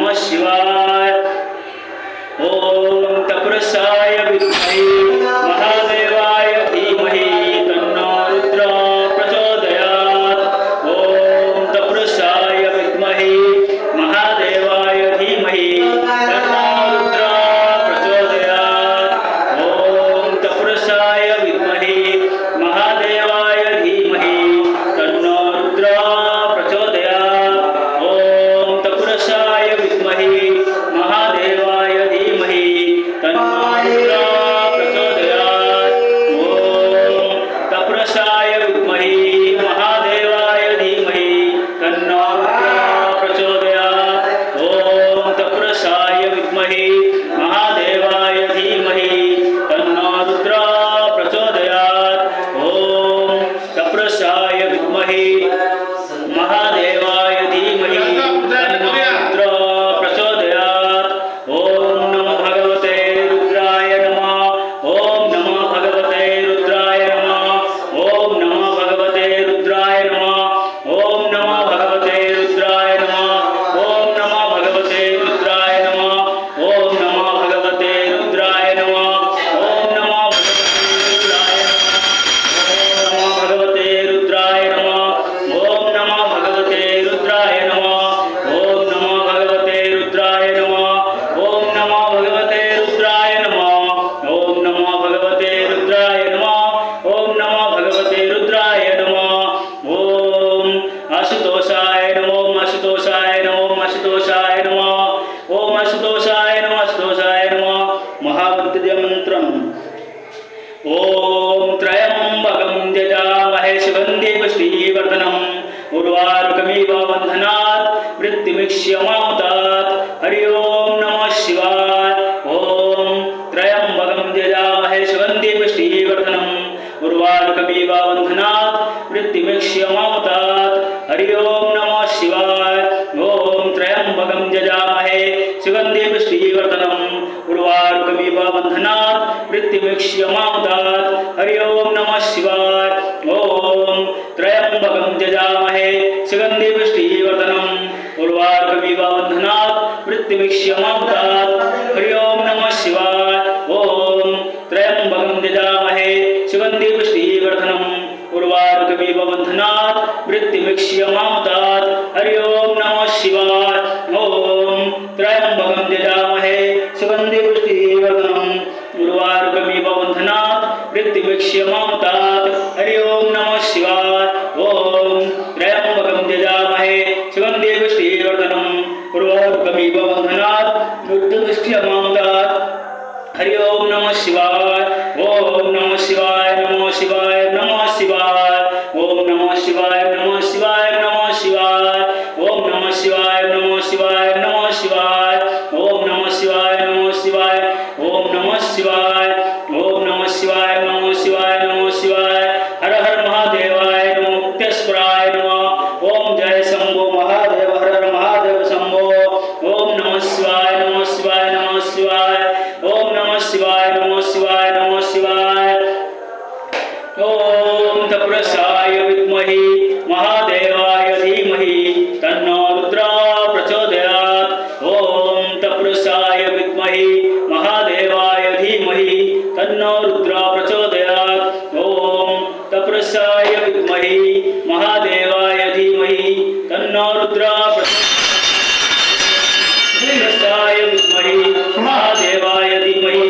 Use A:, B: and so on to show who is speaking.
A: नमः शिवाय। ओम तपुरुषाय विद्महे महादेवाय धीमहि तन्नो रुद्र प्रचोदयात्। ओम तपुरुषाय विद्महे महादेवाय धीमहि तन्नो रुद्र प्रचोदयात्। ओम तपुरुषाय विद्महे महादेवाय धीमहि तन्नो रुद्र प्रचोदयात्। ओम तपुरुषाय विद्महे महादेवाय धीमहि तन्नो रुद्र प्रचोदयात्। ओम तपुरुषाय विद्महे महादेवाय धीमहि तन्नो रुद्र प्रचोदयात्। ओम तपुरुषाय विद्महे महादेवाय धीमहि तन्नो रुद्र प्रचोदयात्। ओम तपुरुषाय विद्महे महादेवाय धीमहि तन्नो रुद्र प्रचोदयात्। ओम नमो भगवते रुद्राय नमः। ओम नमो भगवते रुद्राय नमः। ओम नमो भगवते रुद्राय नमः। ओम नमो भगवते रुद्राय नमः। ओम नमो भगवते रुद्राय नमः। ओम नमो भगवते रुद्राय नमः। ओम नमो भगवते रुद्राय नमः। ओम नमो भगवते रुद्राय नमः। ओम नमो भगवते रुद्राय नमः। ओम नमो भगवते रुद्राय नमः। ओम नमो भगवते रुद्राय नमः। ओम नमो भगवते रुद्राय नमः। ओम आशुतोषाय नमो। ओम आशुतोषाय नमो। ओम आशुतोषाय नमः। ओम आशुतोषाय नमः। आशुतोषाय नमः। महावृत्ति मंत्रम्। ओम त्र्यंबकं यजामहे सुगन्धि पुष्टिवर्धनम् उर्वारुकमिव बन्धनात् मृत्युमुक्षयमामृतात्। हरि ओम नमः शिवाय। ओम त्र्यंबकं यजामहे सुगन्धि पुष्टिवर्धनम् उर्वारुकमिव बन्धनात् मृत्युमुक्षयमामृतात्। हरि ओम नमः शिवाय। ओम त्र्यंबकं यजामहे सुगन्धि पुष्टिवर्धनम् उर्वारुकमिव बन्धनात् मृत्युमुक्षयमामृतात्। हरि ओम नमः शिवाय। ओम त्र्यंबकं यजामहे सुगन्धि पुष्टिवर्धनम् उर्वारुकमिव बन्धनात् मृत्युमुक्षयमामृतात्। हरि ओम नमः शिवाय। ओम त्र्यंबकं यजामहे सुगन्धि पुष्टिवर्धनम् उर्वारुकमिव बन्धनात् मृत्युमुक्षयमामृतात्। हरि ओम नमः शिवाय। ओम त्र्यंबकं यजामहे सुगन्धि पुष्टिवर्धनम् उर्वारुकमिव बन्धनात् मृत्युमुक्षयमामृतात्। हरि ओम नमः शिवाय। ओम त्र्यंबकं यजामहे सुगन्धि पुष्टिवर्धनम् उर्वारुकमिव बन्धनात् मृत्युमुक्षयमामृतात्। हरि ओम नमः शिवाय। ओम नमः शिवाय। नमः शिवाय। नमः शिवाय। ओम नमः शिवाय। नमः शिवाय। नमः शिवाय। ओम नमः शिवाय। नमः शिवाय। नमः शिवाय। ओम नमः शिवाय। नमः शिवाय। ओम नमः शिवाय। ओम नमः शिवाय। नमः शिवाय। नमः शिवाय। हर हर महादेवाय नमो। मुक्तेश्वराय नमः। ओम जय शंभो महादेव। हर हर महादेव शंभो। ओम नमः शिवाय। नमः शिवाय। नमः शिवाय। ओम नमः शिवाय। नमः शिवाय। नमः शिवाय। ओम तपुरुषाय विद्महे महादेवाय धीमहि तन्नो रुद्र प्रचोदयात्। ओम तपुरुषाय विद्महे महादेवाय धीमहि तन्नो रुद्र प्रचोदयात्। ओम तपुरुषाय विद्महे महादेवाय धीमहि तन्नो रुद्र प्रचोदयात्। विद्महे महादेवाय धीमहि